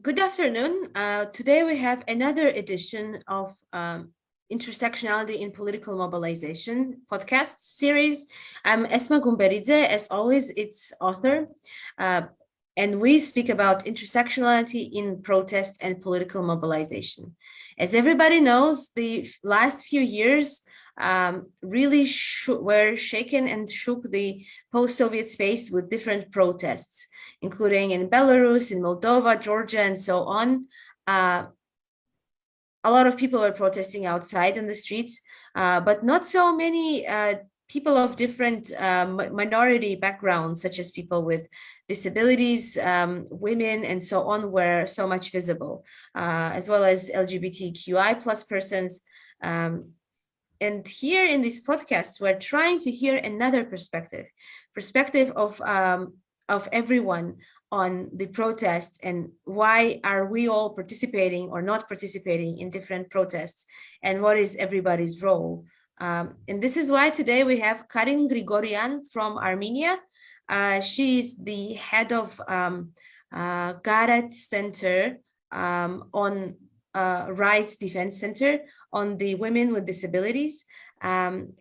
Good afternoon. Today we have another edition of Intersectionality in Political Mobilization podcast series. I'm Esma Gumberidze, as always, its author, and we speak about intersectionality in protest and political mobilization. As everybody knows, the last few years really were shaken and shook the post-Soviet space with different protests, including in Belarus, in Moldova, Georgia, and so on. A lot of people were protesting outside on the streets, but not so many people of different minority backgrounds, such as people with disabilities, women, and so on, were so much visible, as well as LGBTQI plus persons. And here in this podcast, we're trying to hear another perspective of everyone on the protest and why are we all participating or not participating in different protests, and what is everybody's role. And this is why today we have Karine Gregoryan from Armenia. She's the head of Garet Center on Rights Defense Center on the women with disabilities. And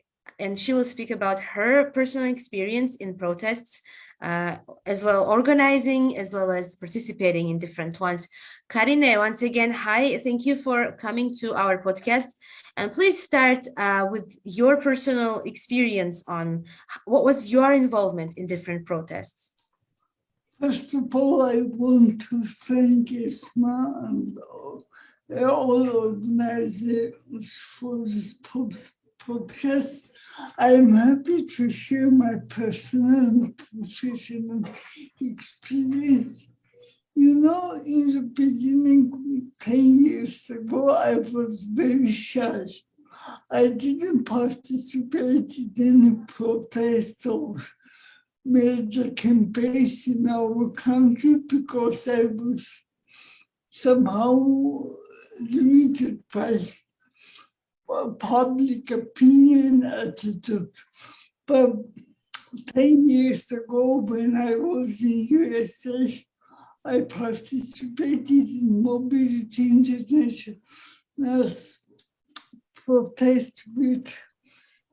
she will speak about her personal experience in protests, as well organizing, as well as participating in different ones. Karine, once again, hi, thank you for coming to our podcast. And please start with your personal experience on what was your involvement in different protests. First of all, I want to thank Esma and all organizers for this podcast. I'm happy to share my personal and professional experience. You know, in the beginning, 10 years ago, I was very shy. I didn't participate in any protests or major campaigns in our country because I was somehow limited by public opinion attitude. But 10 years ago, when I was in USA, I participated in Mobilization International protest with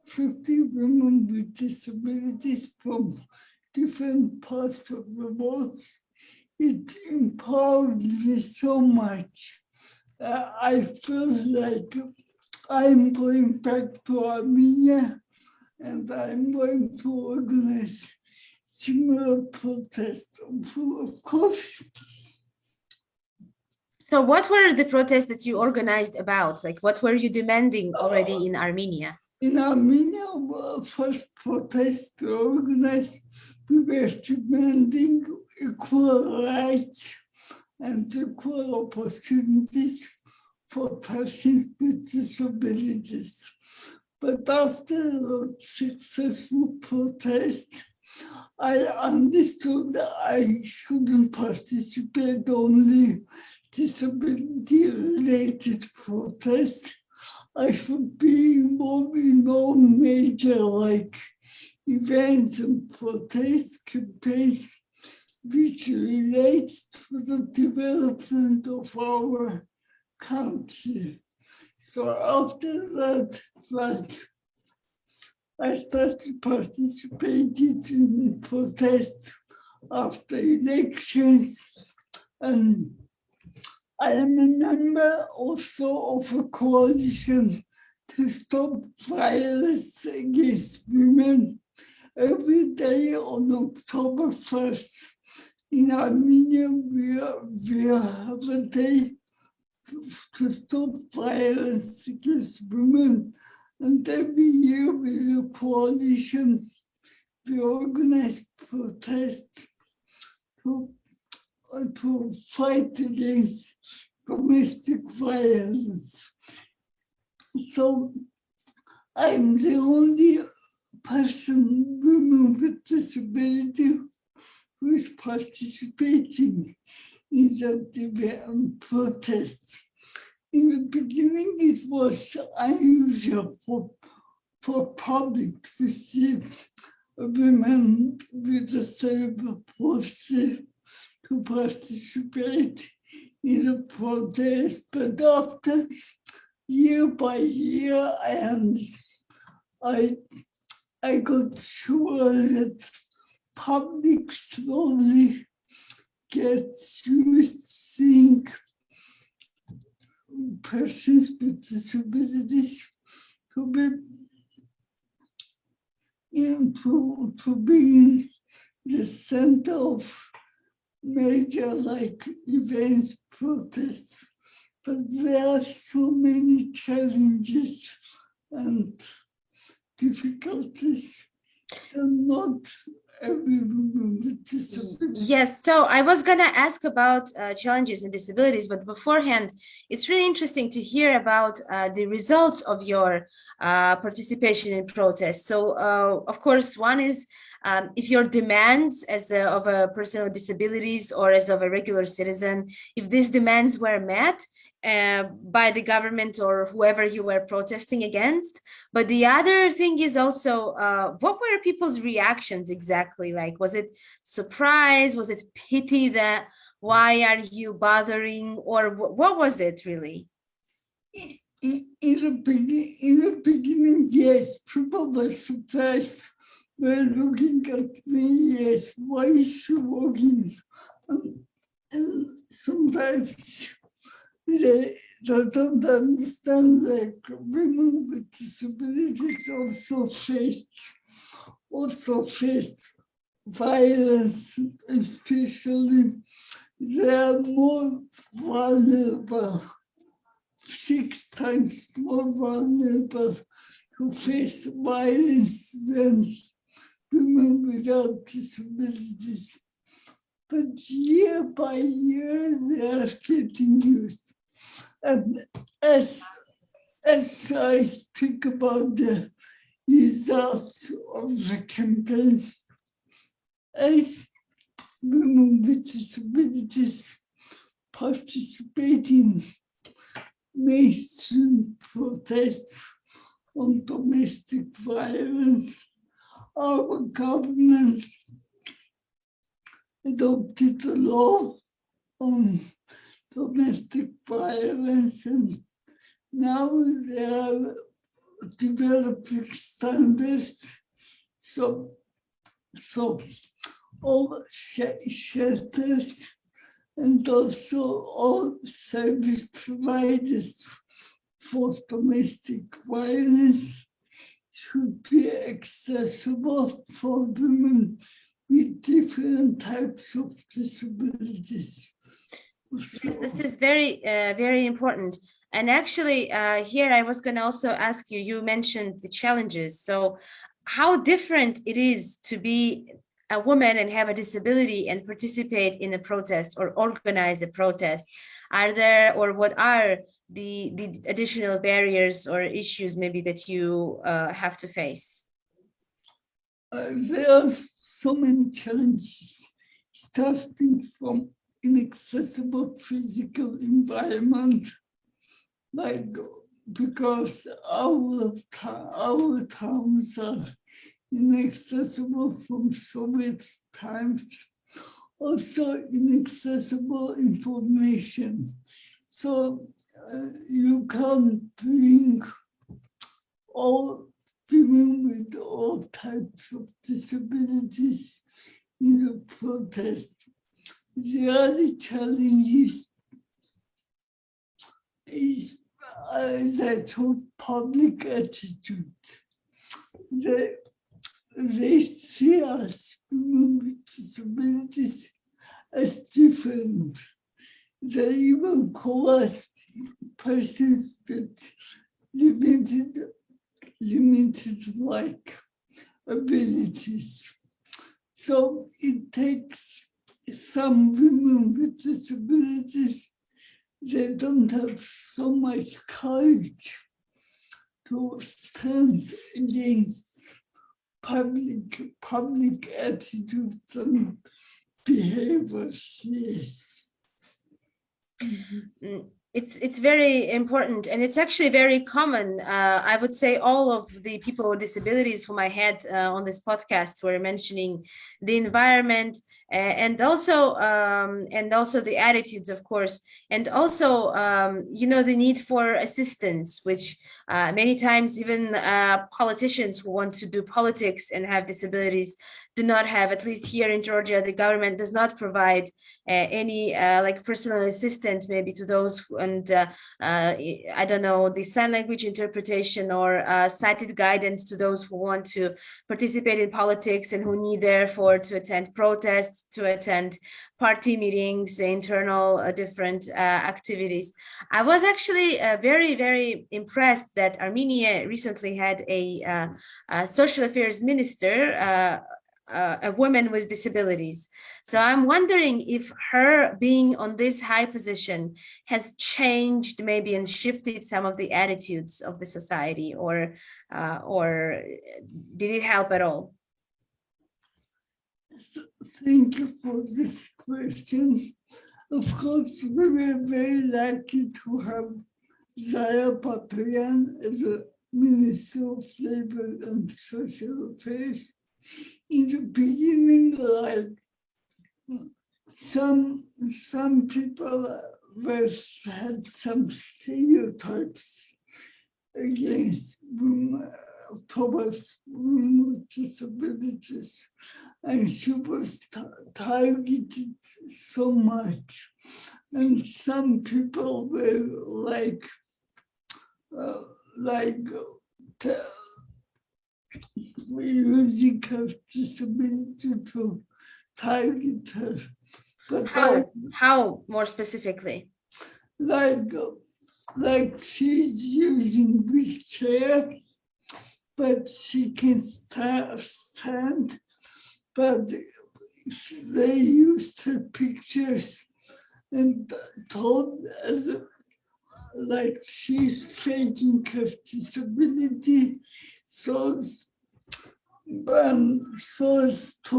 50 women with disabilities from different parts of the world. It empowered me so much. I felt like I'm going back to Armenia and I'm going to organize similar protests, of course. So what were the protests that you organized about? Like, what were you demanding already in Armenia? In Armenia, first protest we organized, we were demanding equal rights and equal opportunities for persons with disabilities. But after a successful protest, I understood that I shouldn't participate only disability-related protests. I should be involved in all major events and protest campaigns which relates to the development of our country. So after that, I started participating in protests after elections, and I am a member also of a coalition to stop violence against women. Every day on October 1st in Armenia, we have a day to stop violence against women. And every year with a coalition, we organize protests to fight against domestic violence. So I'm the only woman with disability who is participating in the protests. In the beginning, it was unusual for public to see women with a cerebral palsy to participate in a protest, but after year by year, I got sure that public slowly gets used to seeing persons with disabilities to be to be the center of major like events, protests, but there are so many challenges and difficulties, so not every woman with disabilities. Yes, so I was going to ask about challenges and disabilities, but beforehand, it's really interesting to hear about the results of your participation in protests. So, of course, one is if your demands of a person with disabilities or as of a regular citizen, if these demands were met by the government or whoever you were protesting against. But the other thing is also, what were people's reactions exactly? Like, was it surprise? Was it pity that why are you bothering? Or what was it really? In the beginning, yes, people were surprised. They're looking at me, yes, why is she walking? And sometimes they don't understand that women with disabilities also face violence, especially they are more vulnerable, 6 times more vulnerable to face violence than women without disabilities. But year by year, they are getting used. And as I speak about the results of the campaign, as women with disabilities participate in mainstream protests on domestic violence, our government adopted a law on domestic violence, and now they are developing standards. So all shelters and also all service providers for domestic violence should be accessible for women with different types of disabilities. Yes, this is very important. And actually, here I was going to also ask you, you mentioned the challenges. So how different it is to be a woman and have a disability and participate in a protest or organize a protest. Are there, or what are the additional barriers or issues maybe that you have to face? There are so many challenges, starting from inaccessible physical environment, like because our towns are inaccessible from Soviet times, also inaccessible information. So you can't bring all women with all types of disabilities in a protest. The other challenge is that of public attitude. They see us, women with disabilities, as different. They even call us persons with limited like abilities. So it takes some women with disabilities, they don't have so much courage to stand against public attitudes and behaviors. Yes. It's very important, and it's actually very common. I would say all of the people with disabilities whom I had on this podcast were mentioning the environment and also the attitudes, of course, and also the need for assistance, which many times even politicians who want to do politics and have disabilities do not have. At least here in Georgia, the government does not provide any like personal assistant maybe to those I don't know, the sign language interpretation or sighted guidance to those who want to participate in politics and who need therefore to attend protests, to attend party meetings, internal different activities. I was actually very, very impressed that Armenia recently had a social affairs minister, a woman with disabilities. So I'm wondering if her being on this high position has changed maybe and shifted some of the attitudes of the society, or did it help at all? Thank you for this question. Of course, we were very lucky to have Zaya Papayan as a Minister of Labor and Social Affairs. In the beginning, like some people had some stereotypes against women, towards women with disabilities, and she was targeted so much. And some people were like using her disability to target her. But how more specifically? Like she's using wheelchair, but she can stand, but they used her pictures and told us like she's faking her disability so as to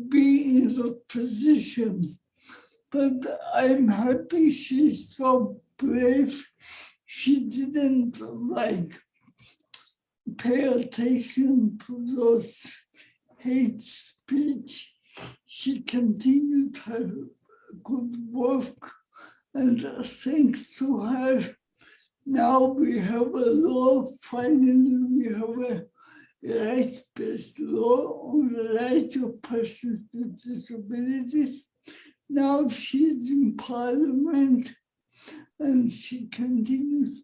be in the position. But I'm happy she's so brave. She didn't like pay attention to those hate speech. She continued her good work, and thanks to her, now we have a law. Finally, we have a rights-based law on the rights of persons with disabilities. Now she's in Parliament, and she continues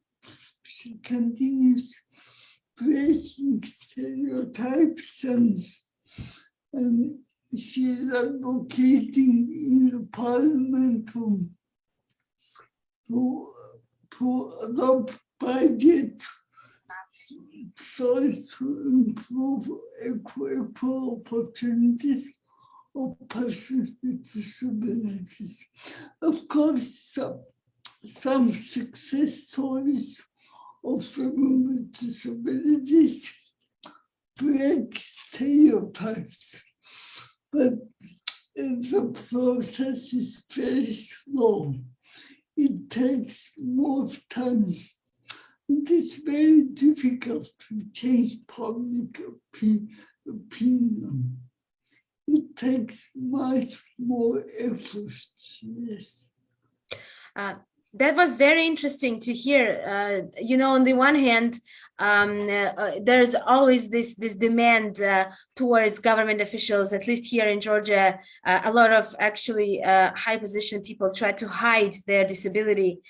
breaking stereotypes, and she's advocating in the Parliament to adopt budget so as to improve equal opportunities of persons with disabilities. Of course, some success stories of women with disabilities break stereotypes, but the process is very slow. It takes more time. It is very difficult to change public opinion. It takes much more effort, yes. That was very interesting to hear. On the one hand, there's always this demand towards government officials, at least here in Georgia. A lot of actually high position people try to hide their disability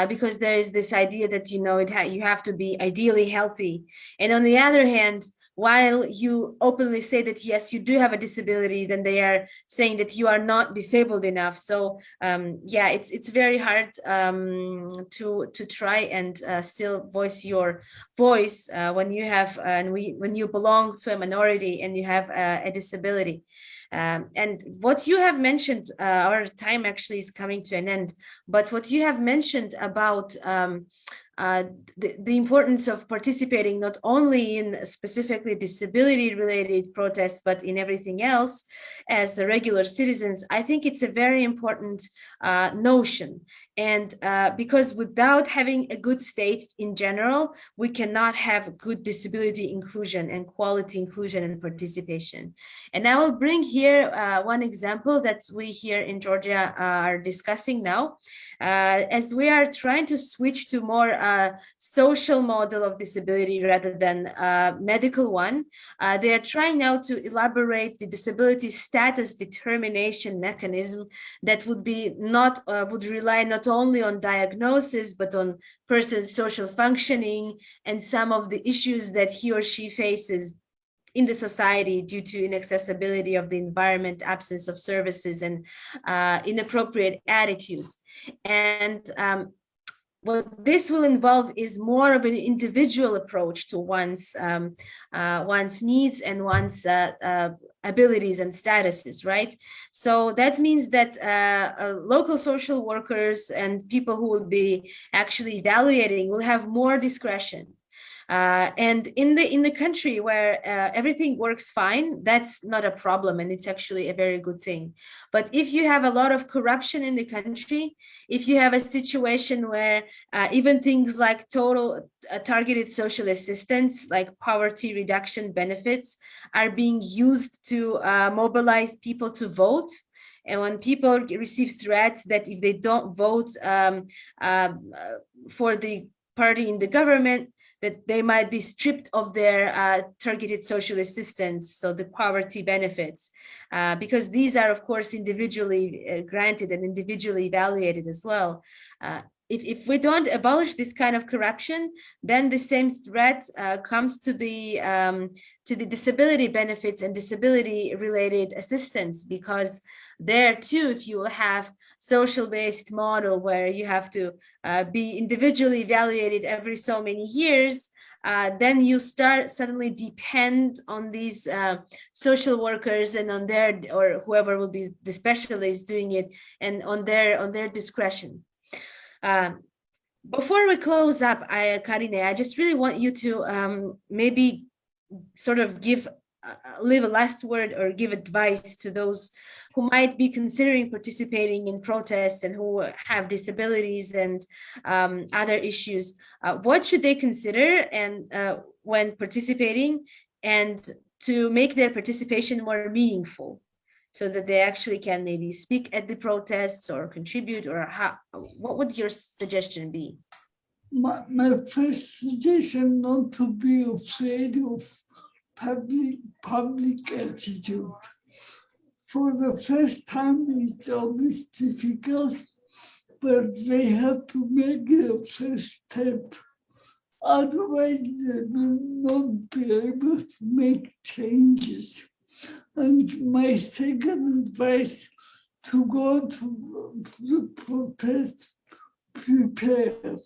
because there is this idea that you have to be ideally healthy. And on the other hand, while you openly say that yes, you do have a disability, then they are saying that you are not disabled enough. So it's very hard to try and still voice your voice when you have when you belong to a minority and you have a disability. And what you have mentioned, our time actually is coming to an end, but what you have mentioned about the importance of participating not only in specifically disability-related protests, but in everything else as regular citizens, I think it's a very important notion. And because without having a good state in general, we cannot have good disability inclusion and quality inclusion and participation. And I will bring here one example that we here in Georgia are discussing now. As we are trying to switch to more social model of disability rather than medical one, they are trying now to elaborate the disability status determination mechanism that would be not would rely not only on diagnosis but on person's social functioning and some of the issues that he or she faces in the society due to inaccessibility of the environment, absence of services, and inappropriate attitudes. And what this will involve is more of an individual approach to one's needs and one's abilities and statuses, right? So that means that local social workers and people who will be actually evaluating will have more discretion. And in the country where everything works fine, that's not a problem, and it's actually a very good thing. But if you have a lot of corruption in the country, if you have a situation where even things like total targeted social assistance, like poverty reduction benefits, are being used to mobilize people to vote, and when people receive threats that if they don't vote for the party in the government, that they might be stripped of their targeted social assistance, so the poverty benefits, because these are, of course, individually granted and individually evaluated as well. If we don't abolish this kind of corruption, then the same threat comes to the disability benefits and disability-related assistance, because there too, if you will have social-based model where you have to be individually evaluated every so many years, then you start suddenly depend on these social workers and on their, or whoever will be the specialist doing it, and on their discretion. Before we close up, Karine, I just really want you to maybe sort of leave a last word or give advice to those who might be considering participating in protests and who have disabilities and other issues. What should they consider and when participating, and to make their participation more meaningful, so that they actually can maybe speak at the protests or contribute, or what would your suggestion be? My first suggestion, not to be afraid of public attitude. For the first time, it's always difficult, but they have to make the first step. Otherwise, they will not be able to make changes. And my second advice, to go to the protest prepared.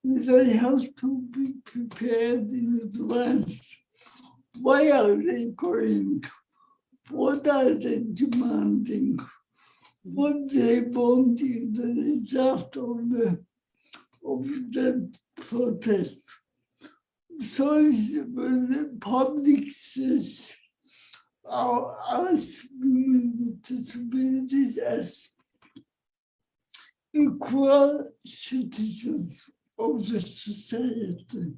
They have to be prepared in advance. Why are they going? What are they demanding? What they want is the result of the protest. So the public says us with disabilities as equal citizens of the society.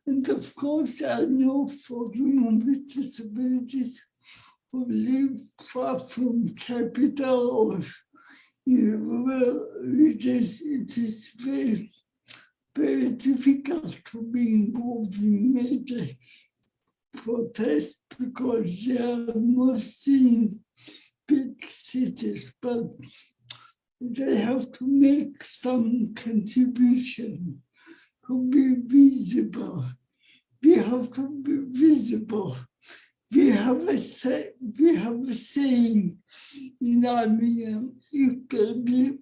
And of course, I know for women with disabilities who live far from capital or in rural regions, it is very, very difficult to be involved in major protests because they are mostly in big cities, but they have to make some contribution to be visible. We have to be visible. We have a saying in Armenia: if baby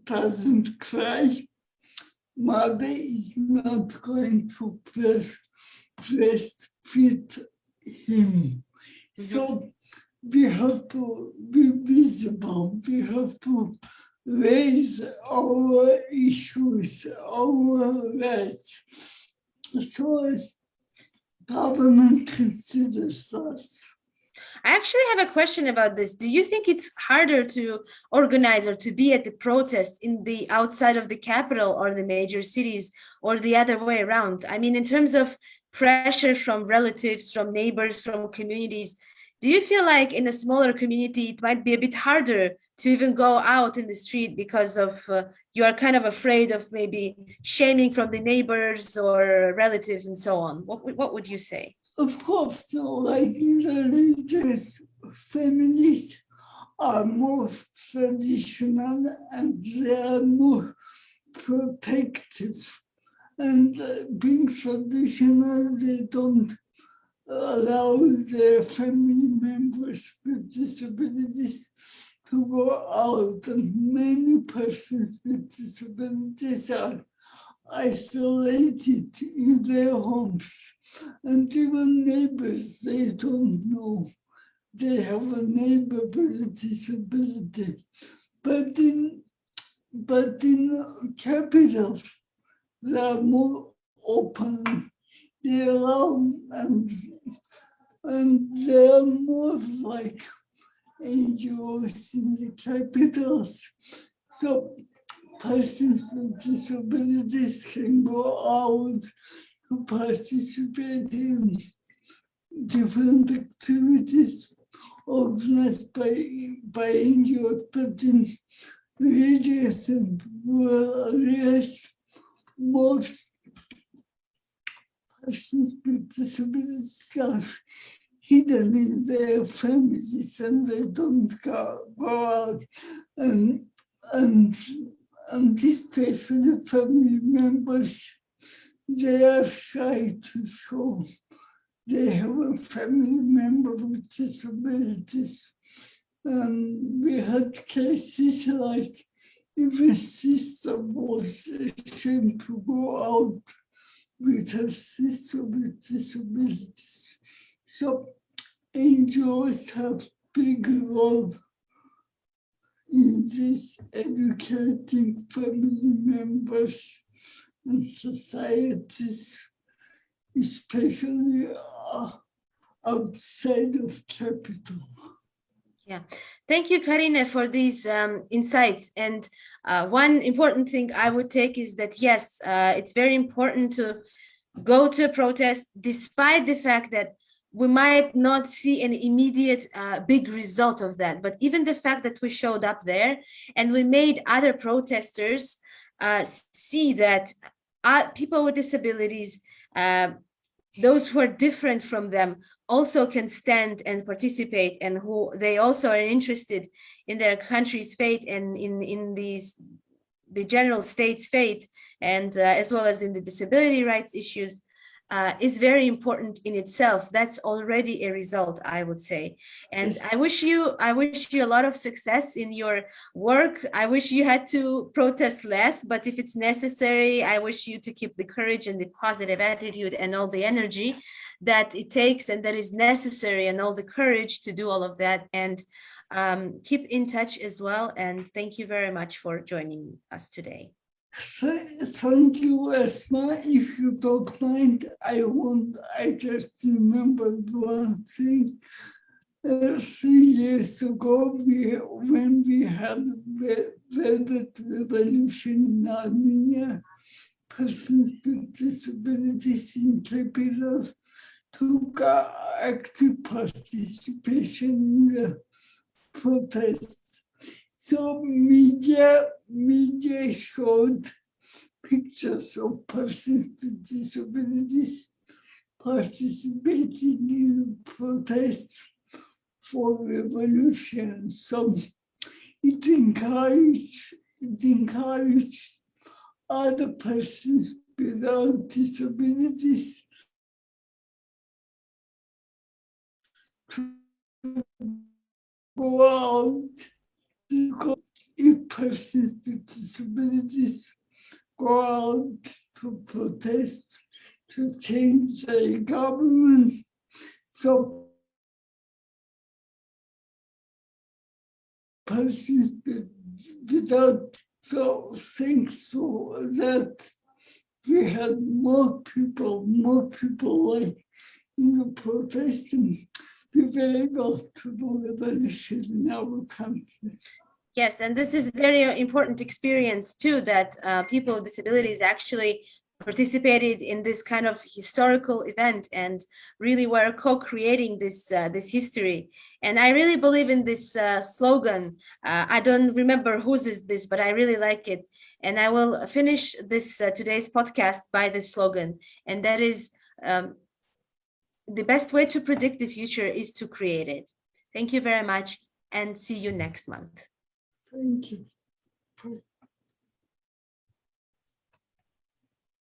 doesn't cry, mother is not going to breastfeed him. So we have to be visible. We have to raise our issues, our rights, so as government considers us. I actually have a question about this. Do you think it's harder to organize or to be at the protest in the outside of the capital or the major cities, or the other way around? I mean, in terms of pressure from relatives, from neighbors, from communities, do you feel like in a smaller community it might be a bit harder to even go out in the street because of you are kind of afraid of maybe shaming from the neighbors or relatives and so on? What would you say? Of course, so like religious families are more traditional and they are more protective. And being traditional, they don't allow their family members with disabilities to go out. And many persons with disabilities are isolated in their homes. And even neighbors, they don't know they have a neighbor with a disability. But in capitals, they are more open. They allow and they are more like NGOs in the capitals. So persons with disabilities can go out to participate in different activities organized by NGOs, but in religious and rural areas, most persons with disabilities are hidden in their families and they don't go out. And, and, and especially family members, they are shy to show they have a family member with disabilities. We had cases like even sister was ashamed to go out with her sister with disabilities. So NGOs have big role in this educating family members and societies, especially outside of capital. Yeah, thank you, Karine, for these insights. And one important thing I would take is that, yes, it's very important to go to a protest, despite the fact that we might not see an immediate big result of that. But even the fact that we showed up there and we made other protesters see that people with disabilities, those who are different from them, also can stand and participate, and who they also are interested in their country's fate and in the general state's fate, and as well as in the disability rights issues, is very important in itself. That's already a result, I would say. And I wish you a lot of success in your work. I wish you had to protest less, but if it's necessary, I wish you to keep the courage and the positive attitude and all the energy that it takes and that is necessary, and all the courage to do all of that. And keep in touch as well. And thank you very much for joining us today. Thank you, Esma. If you don't mind, I just remembered one thing. 3 years ago, when we had the Velvet Revolution in Armenia, persons with disabilities in capital took active participation in the protests. So media showed pictures of persons with disabilities participating in protests for revolution. So it encouraged other persons without disabilities to go out. If persons with disabilities go out to protest to change the government, so persons without, so thanks to that, we had more people like protesting. be very comfortable evolution in our country. Yes, and this is very important experience too, that people with disabilities actually participated in this kind of historical event and really were co-creating this history. And I really believe in this slogan. I don't remember whose is this, but I really like it. And I will finish this today's podcast by this slogan, and that is, the best way to predict the future is to create it. Thank you very much, and see you next month. Thank you.